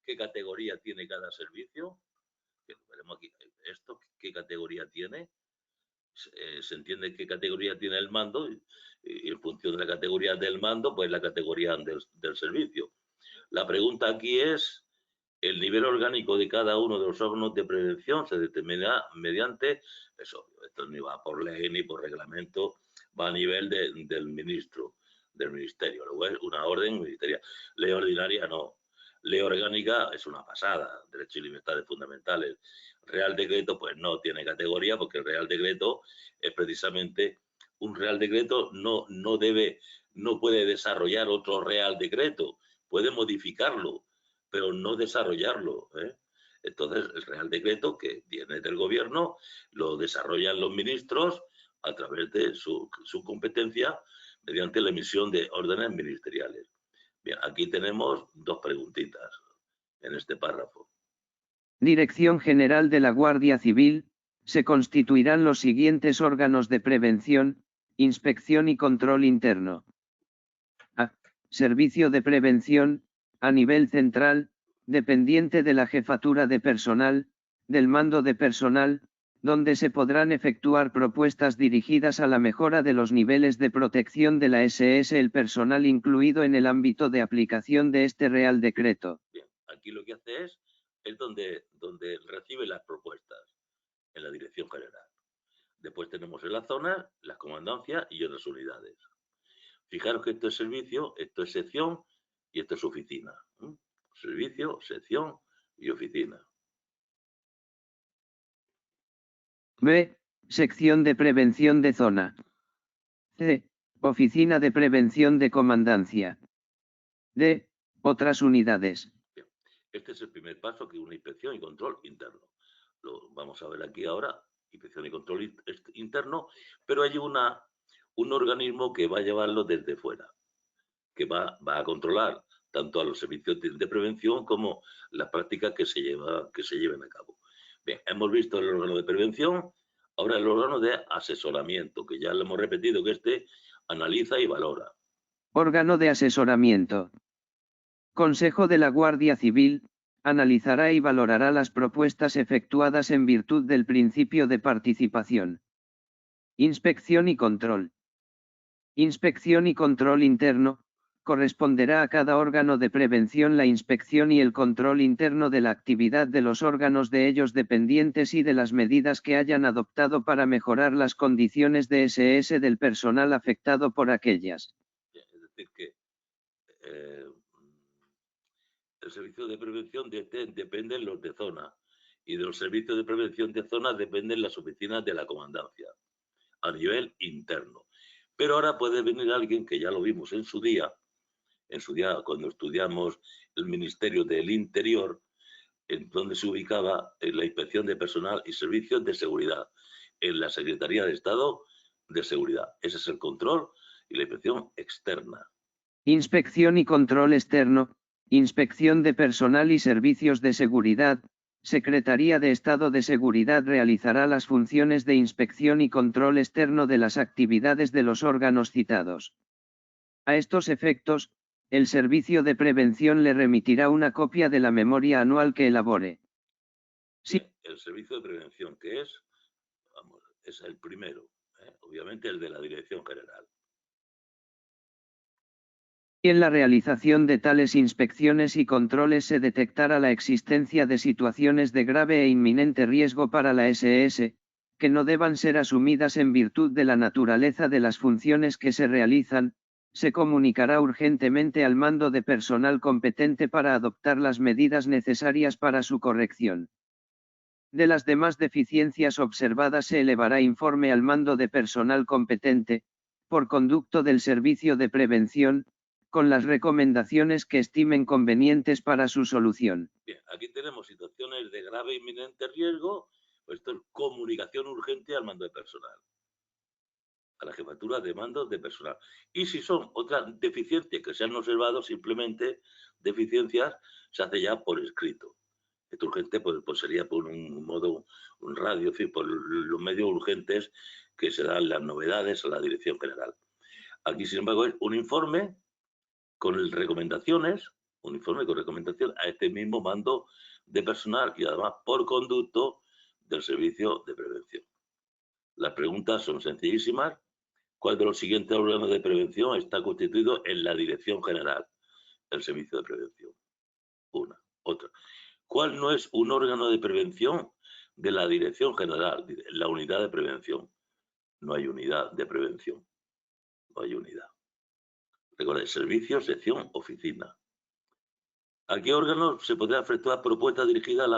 Speaker 2: qué categoría tiene cada servicio. Bien, veremos aquí esto, qué categoría tiene. Se entiende qué categoría tiene el mando y en función de la categoría del mando, pues la categoría del servicio. La pregunta aquí es, el nivel orgánico de cada uno de los órganos de prevención se determinará mediante, es obvio, esto no va por ley ni por reglamento, va a nivel del ministro, del ministerio, luego es una orden ministerial. Ley ordinaria no, ley orgánica es una pasada, derechos y libertades fundamentales. Real decreto pues no tiene categoría porque el real decreto es precisamente un real decreto, no puede desarrollar otro real decreto, puede modificarlo, pero no desarrollarlo. Entonces, el Real Decreto que viene del Gobierno lo desarrollan los ministros a través de su competencia mediante la emisión de órdenes ministeriales. Bien, aquí tenemos dos preguntitas en este párrafo.
Speaker 3: Dirección General de la Guardia Civil, se constituirán los siguientes órganos de prevención, inspección y control interno. A. Servicio de prevención, a nivel central, dependiente de la jefatura de personal, del mando de personal, donde se podrán efectuar propuestas dirigidas a la mejora de los niveles de protección de la SS el personal incluido en el ámbito de aplicación de este Real Decreto.
Speaker 2: Bien, aquí lo que hace es donde recibe las propuestas, en la Dirección General. Después tenemos en la zona, las comandancias y otras unidades. Fijaros que esto es servicio, esto es sección y esto es oficina. Servicio, sección y oficina.
Speaker 3: B. Sección de prevención de zona. C. Oficina de prevención de comandancia. D. Otras unidades.
Speaker 2: Bien. Este es el primer paso, que es una inspección y control interno. Lo vamos a ver aquí ahora, inspección y control interno, pero hay un organismo que va a llevarlo desde fuera, que va a controlar tanto a los servicios de prevención como las prácticas que se lleven a cabo. Bien, hemos visto el órgano de prevención, ahora el órgano de asesoramiento, que ya lo hemos repetido, que este analiza y valora.
Speaker 3: Órgano de asesoramiento. Consejo de la Guardia Civil, analizará y valorará las propuestas efectuadas en virtud del principio de participación. Inspección y control. Inspección y control interno. Corresponderá a cada órgano de prevención la inspección y el control interno de la actividad de los órganos de ellos dependientes y de las medidas que hayan adoptado para mejorar las condiciones de SS del personal afectado por aquellas.
Speaker 2: Es decir, que el servicio de prevención dependen los de zona, y de los servicios de prevención de zona dependen las oficinas de la comandancia, a nivel interno. Pero ahora puede venir alguien, que ya lo vimos en su día cuando estudiamos el Ministerio del Interior, en donde se ubicaba en la Inspección de Personal y Servicios de Seguridad, en la Secretaría de Estado de Seguridad. Ese es el control y la inspección externa.
Speaker 3: Inspección y control externo, Inspección de Personal y Servicios de Seguridad, Secretaría de Estado de Seguridad realizará las funciones de inspección y control externo de las actividades de los órganos citados. A estos efectos, el Servicio de Prevención le remitirá una copia de la memoria anual que elabore.
Speaker 2: Sí. El Servicio de Prevención, que es el primero, obviamente el de la Dirección General.
Speaker 3: Y en la realización de tales inspecciones y controles se detectará la existencia de situaciones de grave e inminente riesgo para la SS, que no deban ser asumidas en virtud de la naturaleza de las funciones que se realizan, se comunicará urgentemente al mando de personal competente para adoptar las medidas necesarias para su corrección. De las demás deficiencias observadas se elevará informe al mando de personal competente, por conducto del Servicio de Prevención, con las recomendaciones que estimen convenientes para su solución.
Speaker 2: Bien, aquí tenemos situaciones de grave e inminente riesgo, pues esto es comunicación urgente al mando de personal, a la jefatura de mando de personal. Y si son otras deficiencias que se han observado, simplemente deficiencias, se hace ya por escrito. Esto urgente pues sería por un modo, un radio, en fin, por los medios urgentes que se dan las novedades a la Dirección General. Aquí, sin embargo, es un informe con recomendaciones, a este mismo mando de personal y además por conducto del Servicio de Prevención. Las preguntas son sencillísimas. ¿Cuál de los siguientes órganos de prevención está constituido en la Dirección General? El Servicio de Prevención. Una. Otra. ¿Cuál no es un órgano de prevención de la Dirección General? La unidad de prevención. No hay unidad de prevención. No hay unidad. Recuerda, servicio, sección, oficina. ¿A qué órgano se podrá efectuar propuestas dirigidas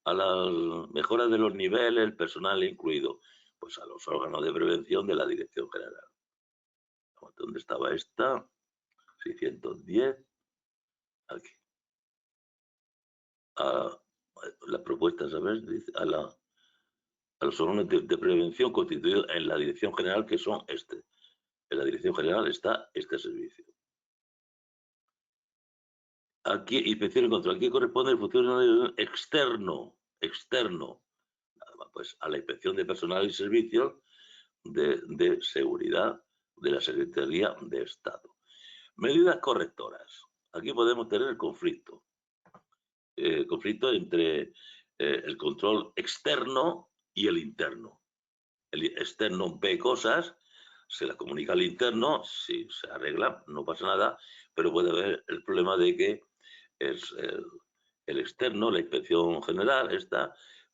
Speaker 2: a las mejoras de los niveles, el personal incluido? Pues a los órganos de prevención de la Dirección General. ¿Dónde estaba esta? 610. Aquí. Las propuestas, ¿sabes? A los órganos de prevención constituidos en la Dirección General, que son este. En la Dirección General está este servicio. Aquí, inspección y control. Aquí corresponde el funcionario externo, pues a la inspección de personal y servicios de seguridad de la Secretaría de Estado. Medidas correctoras. Aquí podemos tener conflicto. Conflicto entre el control externo y el interno. El externo ve cosas, se las comunica al interno, si se arregla, no pasa nada, pero puede haber el problema de que es el externo, la inspección general,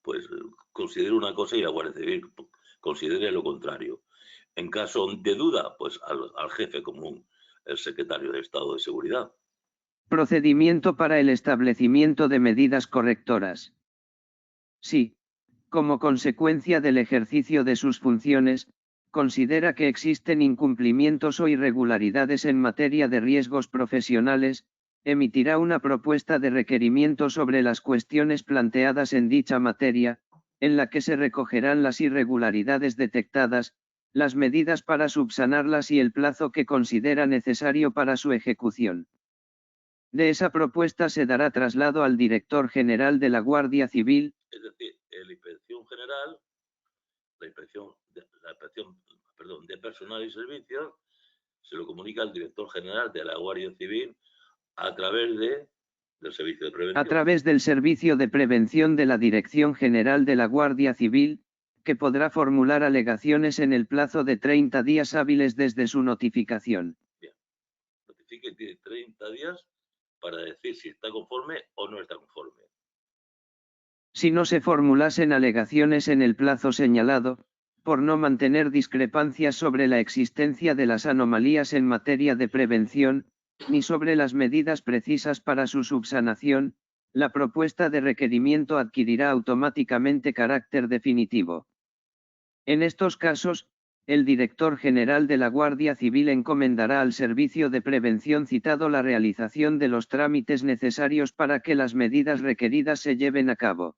Speaker 2: pues considere una cosa y la Guardia Civil considere lo contrario. En caso de duda, pues al jefe común, el secretario de Estado de Seguridad.
Speaker 3: Procedimiento para el establecimiento de medidas correctoras. Si, como consecuencia del ejercicio de sus funciones, considera que existen incumplimientos o irregularidades en materia de riesgos profesionales, emitirá una propuesta de requerimiento sobre las cuestiones planteadas en dicha materia, en la que se recogerán las irregularidades detectadas, las medidas para subsanarlas y el plazo que considera necesario para su ejecución. De esa propuesta se dará traslado al Director General de la Guardia Civil.
Speaker 2: Es decir, la Inspección General, la inspección de Personal y Servicios, se lo comunica al Director General de la Guardia Civil a través del Servicio de Prevención.
Speaker 3: A través del Servicio de Prevención de la Dirección General de la Guardia Civil, que podrá formular alegaciones en el plazo de 30 días hábiles desde su notificación.
Speaker 2: Bien. Notifique, tiene 30 días para decir si está conforme o no está conforme.
Speaker 3: Si no se formulasen alegaciones en el plazo señalado, por no mantener discrepancias sobre la existencia de las anomalías en materia de prevención, ni sobre las medidas precisas para su subsanación, la propuesta de requerimiento adquirirá automáticamente carácter definitivo. En estos casos, el director general de la Guardia Civil encomendará al servicio de prevención citado la realización de los trámites necesarios para que las medidas requeridas se lleven a cabo.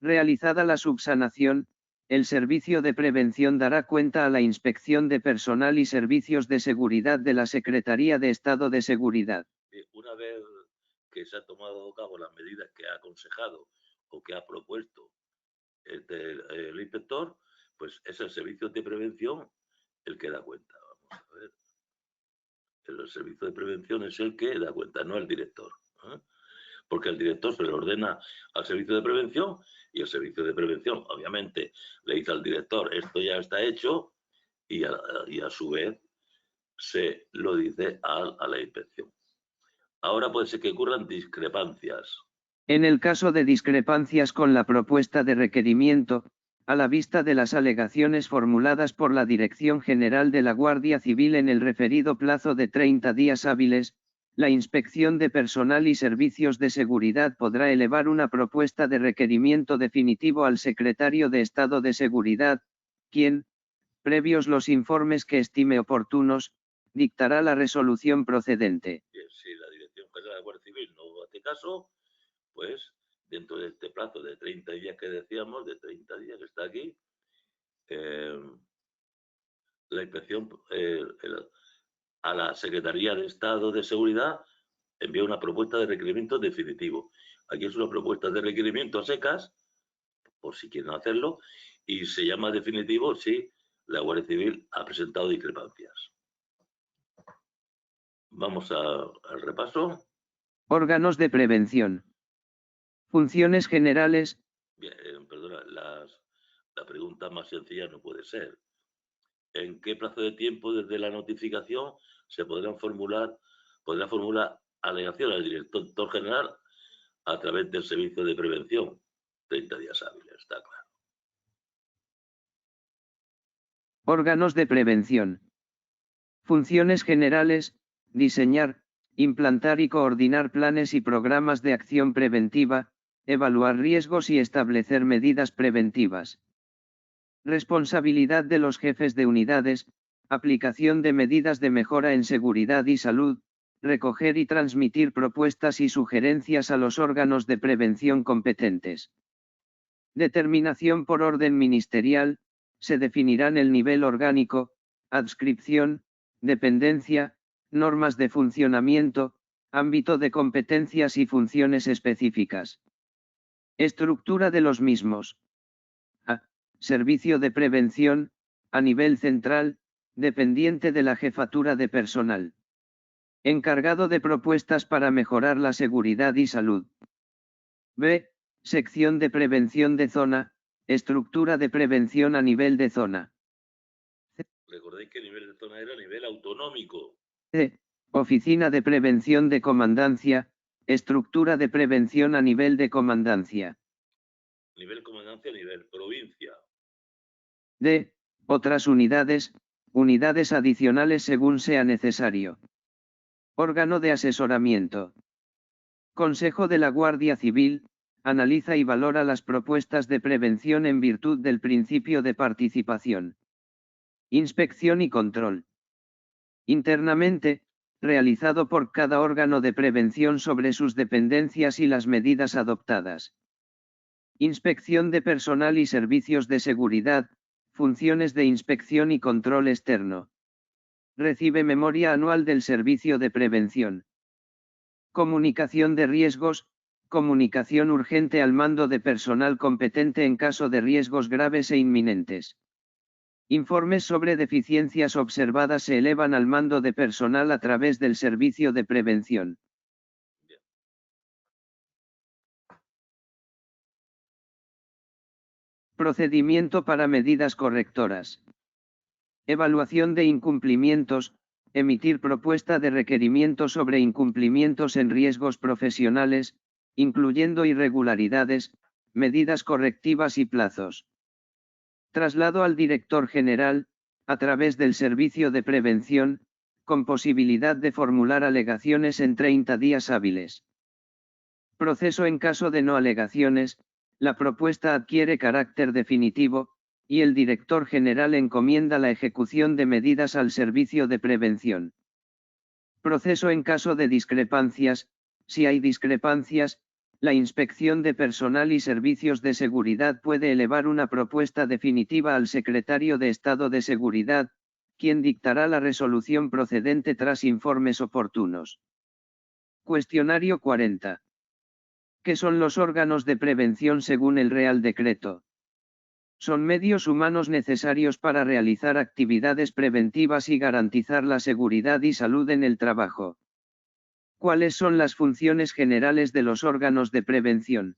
Speaker 3: Realizada la subsanación, el servicio de prevención dará cuenta a la Inspección de Personal y Servicios de Seguridad de la Secretaría de Estado de Seguridad.
Speaker 2: Una vez que se ha tomado a cabo las medidas que ha aconsejado o que ha propuesto el inspector, pues es el servicio de prevención el que da cuenta. Vamos a ver. El servicio de prevención es el que da cuenta, no el director. Porque el director se le ordena al servicio de prevención y el servicio de prevención, obviamente, le dice al director, esto ya está hecho, y a su vez se lo dice a la inspección. Ahora puede ser que ocurran discrepancias.
Speaker 3: En el caso de discrepancias con la propuesta de requerimiento, a la vista de las alegaciones formuladas por la Dirección General de la Guardia Civil en el referido plazo de 30 días hábiles, la Inspección de Personal y Servicios de Seguridad podrá elevar una propuesta de requerimiento definitivo al Secretario de Estado de Seguridad, quien, previos los informes que estime oportunos, dictará la resolución procedente.
Speaker 2: Bien, si la Dirección General de la Guardia Civil no hace caso, pues dentro de este plazo de 30 días que decíamos, de 30 días que está aquí, la inspección a la Secretaría de Estado de Seguridad envía una propuesta de requerimiento definitivo. Aquí es una propuesta de requerimiento a secas, por si quieren hacerlo, y se llama definitivo si la Guardia Civil ha presentado discrepancias. Vamos al repaso.
Speaker 3: Órganos de prevención. Funciones generales.
Speaker 2: Bien, perdona, la pregunta más sencilla no puede ser. ¿En qué plazo de tiempo desde la notificación se podrá formular alegaciones al director general a través del servicio de prevención? 30 días hábiles, está claro.
Speaker 3: Órganos de prevención. Funciones generales, diseñar, implantar y coordinar planes y programas de acción preventiva, evaluar riesgos y establecer medidas preventivas. Responsabilidad de los jefes de unidades, aplicación de medidas de mejora en seguridad y salud, recoger y transmitir propuestas y sugerencias a los órganos de prevención competentes. Determinación por orden ministerial, se definirán el nivel orgánico, adscripción, dependencia, normas de funcionamiento, ámbito de competencias y funciones específicas. Estructura de los mismos. A. Servicio de prevención, a nivel central, dependiente de la jefatura de personal. Encargado de propuestas para mejorar la seguridad y salud. B. Sección de prevención de zona, estructura de prevención a nivel de zona.
Speaker 2: Recordéis que el nivel de zona era nivel autonómico.
Speaker 3: C. Oficina de prevención de comandancia, estructura de prevención a nivel de comandancia.
Speaker 2: Nivel comandancia, nivel provincia.
Speaker 3: D. Otras unidades, unidades adicionales según sea necesario. Órgano de asesoramiento. Consejo de la Guardia Civil, analiza y valora las propuestas de prevención en virtud del principio de participación. Inspección y control. Internamente, realizado por cada órgano de prevención sobre sus dependencias y las medidas adoptadas. Inspección de personal y servicios de seguridad, funciones de inspección y control externo. Recibe memoria anual del servicio de prevención. Comunicación de riesgos, comunicación urgente al mando de personal competente en caso de riesgos graves e inminentes. Informes sobre deficiencias observadas se elevan al mando de personal a través del servicio de prevención. Procedimiento para medidas correctoras. Evaluación de incumplimientos, emitir propuesta de requerimiento sobre incumplimientos en riesgos profesionales, incluyendo irregularidades, medidas correctivas y plazos. Traslado al director general, a través del servicio de prevención, con posibilidad de formular alegaciones en 30 días hábiles. Proceso en caso de no alegaciones, la propuesta adquiere carácter definitivo, y el director general encomienda la ejecución de medidas al servicio de prevención. Proceso en caso de discrepancias, si hay discrepancias, la Inspección de Personal y Servicios de Seguridad puede elevar una propuesta definitiva al Secretario de Estado de Seguridad, quien dictará la resolución procedente tras informes oportunos. Cuestionario 40. ¿Qué son los órganos de prevención según el Real Decreto? Son medios humanos necesarios para realizar actividades preventivas y garantizar la seguridad y salud en el trabajo. ¿Cuáles son las funciones generales de los órganos de prevención?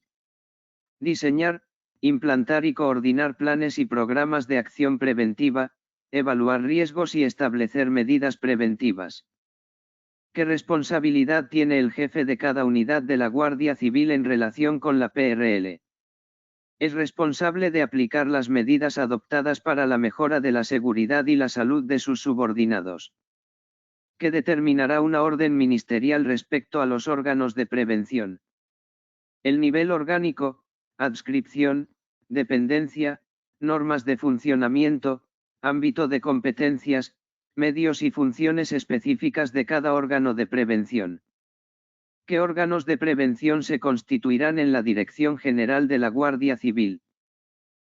Speaker 3: Diseñar, implantar y coordinar planes y programas de acción preventiva, evaluar riesgos y establecer medidas preventivas. ¿Qué responsabilidad tiene el jefe de cada unidad de la Guardia Civil en relación con la PRL? Es responsable de aplicar las medidas adoptadas para la mejora de la seguridad y la salud de sus subordinados. ¿Qué determinará una orden ministerial respecto a los órganos de prevención? El nivel orgánico, adscripción, dependencia, normas de funcionamiento, ámbito de competencias, medios y funciones específicas de cada órgano de prevención. ¿Qué órganos de prevención se constituirán en la Dirección General de la Guardia Civil?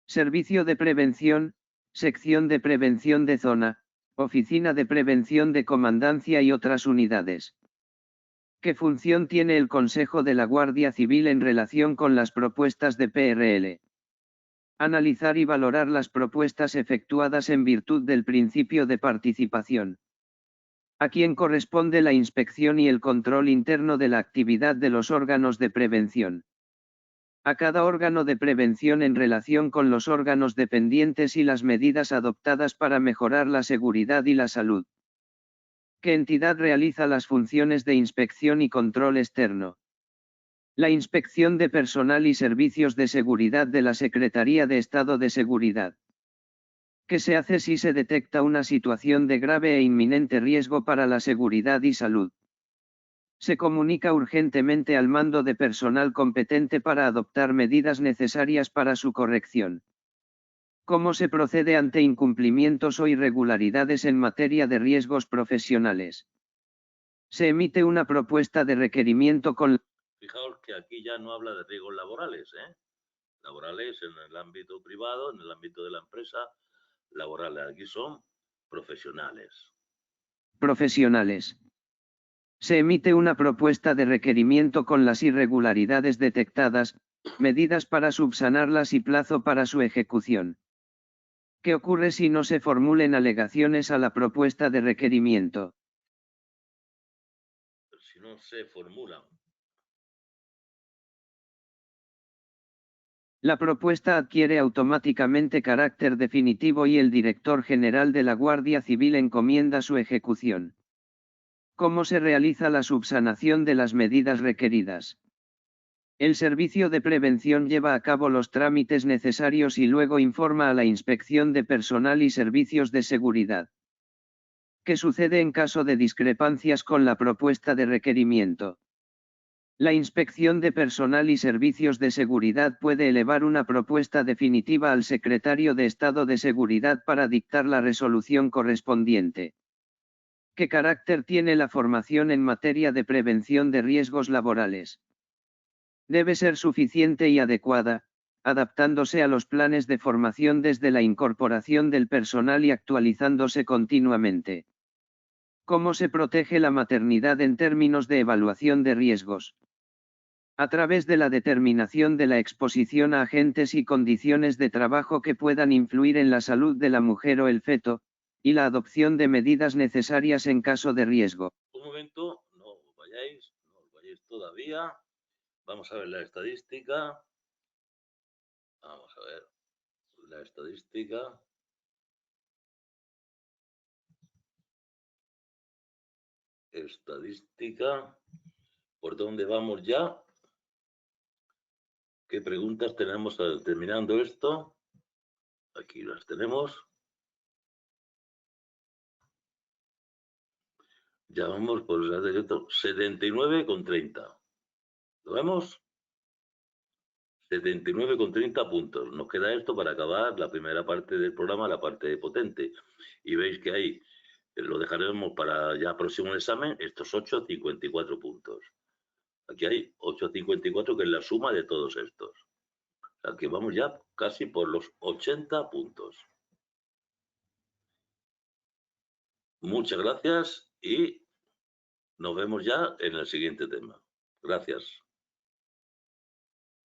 Speaker 3: Servicio de Prevención, Sección de Prevención de Zona, Oficina de Prevención de Comandancia y otras unidades. ¿Qué función tiene el Consejo de la Guardia Civil en relación con las propuestas de PRL? Analizar y valorar las propuestas efectuadas en virtud del principio de participación. ¿A quién corresponde la inspección y el control interno de la actividad de los órganos de prevención? A cada órgano de prevención en relación con los órganos dependientes y las medidas adoptadas para mejorar la seguridad y la salud. ¿Qué entidad realiza las funciones de inspección y control externo? La Inspección de Personal y Servicios de Seguridad de la Secretaría de Estado de Seguridad. ¿Qué se hace si se detecta una situación de grave e inminente riesgo para la seguridad y salud? Se comunica urgentemente al mando de personal competente para adoptar medidas necesarias para su corrección. ¿Cómo se procede ante incumplimientos o irregularidades en materia de riesgos profesionales? Se emite una propuesta de requerimiento con...
Speaker 2: Fijaos que aquí ya no habla de riesgos laborales, laborales en el ámbito privado, en el ámbito de la empresa, laborales. Aquí son profesionales.
Speaker 3: Profesionales. Se emite una propuesta de requerimiento con las irregularidades detectadas, medidas para subsanarlas y plazo para su ejecución. ¿Qué ocurre si no se formulen alegaciones a la propuesta de requerimiento?
Speaker 2: Si no se formulan.
Speaker 3: La propuesta adquiere automáticamente carácter definitivo y el director general de la Guardia Civil encomienda su ejecución. ¿Cómo se realiza la subsanación de las medidas requeridas? El Servicio de Prevención lleva a cabo los trámites necesarios y luego informa a la Inspección de Personal y Servicios de Seguridad. ¿Qué sucede en caso de discrepancias con la propuesta de requerimiento? La Inspección de Personal y Servicios de Seguridad puede elevar una propuesta definitiva al Secretario de Estado de Seguridad para dictar la resolución correspondiente. ¿Qué carácter tiene la formación en materia de prevención de riesgos laborales? Debe ser suficiente y adecuada, adaptándose a los planes de formación desde la incorporación del personal y actualizándose continuamente. ¿Cómo se protege la maternidad en términos de evaluación de riesgos? A través de la determinación de la exposición a agentes y condiciones de trabajo que puedan influir en la salud de la mujer o el feto, y la adopción de medidas necesarias en caso de riesgo.
Speaker 2: Un momento, no os vayáis todavía. Vamos a ver la estadística. Vamos a ver la estadística. Estadística. ¿Por dónde vamos ya? ¿Qué preguntas tenemos terminando esto? Aquí las tenemos. Ya vamos por el Real Decreto 79,30. ¿Lo vemos? 79,30 puntos. Nos queda esto para acabar la primera parte del programa, la parte potente. Y veis que ahí lo dejaremos para ya próximo examen, estos 8,54 puntos. Aquí hay 8,54, que es la suma de todos estos. O sea, que vamos ya casi por los 80 puntos. Muchas gracias y nos vemos ya en el siguiente tema. Gracias.